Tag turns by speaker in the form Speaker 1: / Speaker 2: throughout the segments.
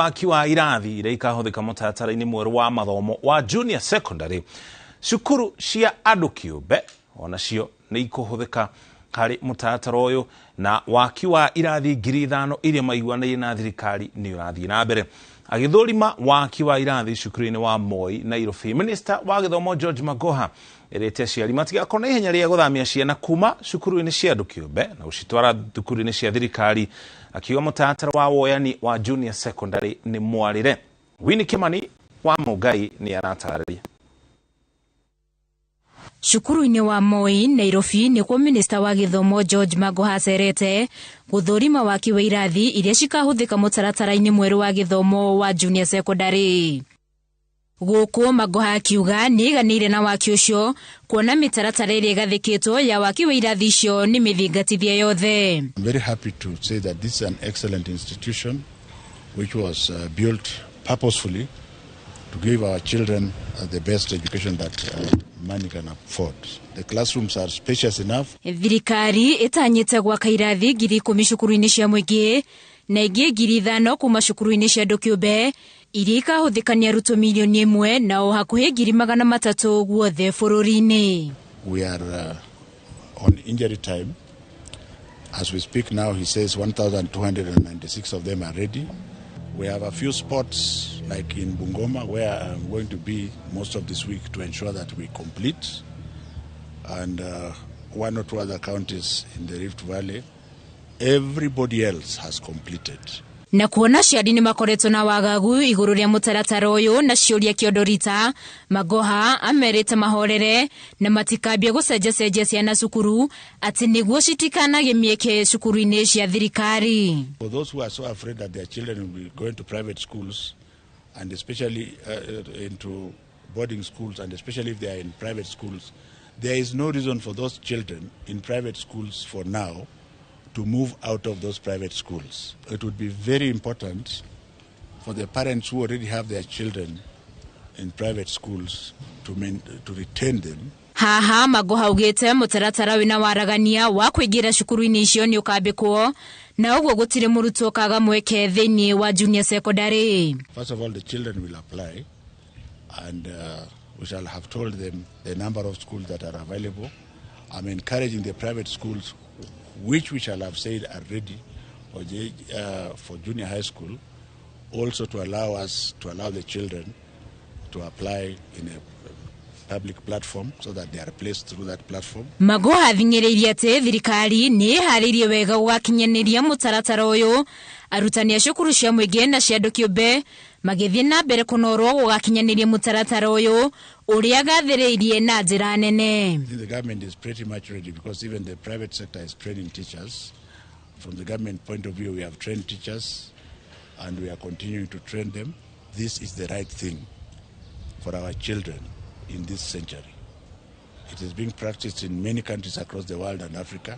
Speaker 1: Wakiwa irathi iria ikahuthika mutatara-ini mweru wa mathomo wa junior secondary, cukuru cia andu kiumbe onacio ni ikuhuthika hari mutatara uyu, na wakiwa irathi 5,000 iria maiguanire na thirikari ni urathii na mbere. Agithurima wakiwa irathi cukuru-ini wa Moi Nairobi, Minister wa githomo George Magoha erete aciari matigakona ihenya ria guthamia ciana kuma cukuru-ini cia andu kiumbe na gucitwara thukuru-ini cia thirikari, akiuga mutatara wa woyani wa junior secondary ni mwarire. Hwaīinī wa Mugai ni aratararia.
Speaker 2: Cukuru-ini wa Moi Nairobi nikuo Minister wa githomo George Magoha acerete guthurima wakiwa irathi iria cikahuthika mutaratara-ini mweru wa githomo wa junior secondary. Guku Magoha akiuga niganire na waki ucio kuona mitaratara iria igathikitwo ya wakiwa irathi icio ni mithingatithie yothe.
Speaker 3: I'm very happy to say that this is an excellent institution which was built purposefully to give our children the best education that money can afford. The classrooms are spacious enough.
Speaker 2: Thirikari itanyite gwaka irathi 10,000 cukuru-ini cia muingi na ingi 5,000 kuma cukuru-ini cia andu kiumbe iria ikahuthikania aruto milioni 1 na o hakuhi 300,000 guothe bururi-ini.
Speaker 3: We are on injury time. As we speak now, he says 1,296 of them are ready. We have a few spots like in Bungoma where I'm going to be most of this week to ensure that we complete, and one or two other counties in the Rift Valley. Everybody else has completed.
Speaker 2: Na kuona ciari ni makoretwo na wagagu iguru ria mutaratara uyu na ciuria kiodorita, Magoha amerite mahorere na matikambia gucenjecenjia ciana cukuru ati niguo citikanage mieke cukuru-ini cia thirikari.
Speaker 3: For those who are so afraid that their children will be going to private schools, and especially into boarding schools, and especially if they are in private schools, there is no reason for those children in private schools for now to move out of those private schools. It would be very important for the parents who already have their children in private schools to retain them.
Speaker 2: Haha Magoha ugite mutaratara wina waragania wa kuingira cukuru-ini icio ni ukambikwo na uguo gutire murutwo kaga mweke thiini wa junior secondary.
Speaker 3: First of all, the children will apply, and we shall have told them the number of schools that are available. I'm encouraging the private schools which we shall have said are ready for junior high school also to allow the children to apply in a public platform so that they are placed through that platform.
Speaker 2: Magoha athinyireirie ati thirikari ni haririe wega gwakinyaniria mutaratara uyu, arutani a cukuru cia muingi na cia andu kiumbe magithie na mbere kunorwo gwakinyaniria mutaratara uyu uria gathiriirie na njira nene.
Speaker 3: The government is pretty much ready because even the private sector is training teachers. From the government point of view, we have trained teachers and we are continuing to train them. This is the right thing for our children in this century. It is being practiced in many countries across the world and Africa.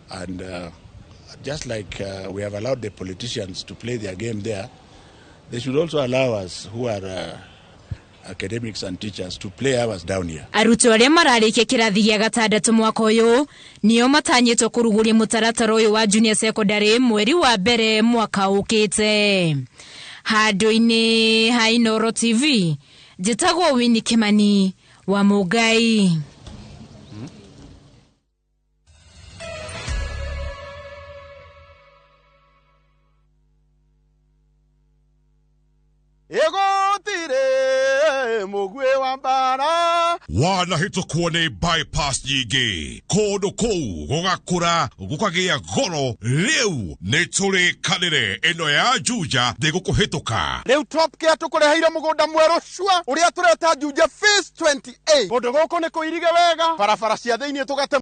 Speaker 3: And just like we have allowed the politicians to play their game there, they should also allow us who are academics and teachers to play ours down here.
Speaker 2: Aruto aria mararikia kirathi gia gatandatu mwaka uyu nio matanyitwo kuruguria mutaratara uyu wa junior secondary mweri wa mbere mwaka ukite. Handu-ini ha Inooro TV, njitagwo Hwaīinī wa Mugai.
Speaker 4: Wanahitũkwo nĩ bypass nyingĩ kũndũ kũu gũgakũra gũkagĩa goro. Rĩu nĩ tũrĩkanĩre ĩno ya Juja ndĩgũkũhĩtũka.
Speaker 5: Rĩu Top Care tũkũreheire mũgũnda mwerũ cua ũrĩa tũreta Juja Phase 28. Kũndũ gũkũ nĩ kũirige wega, barabara cia thĩinĩ tũgate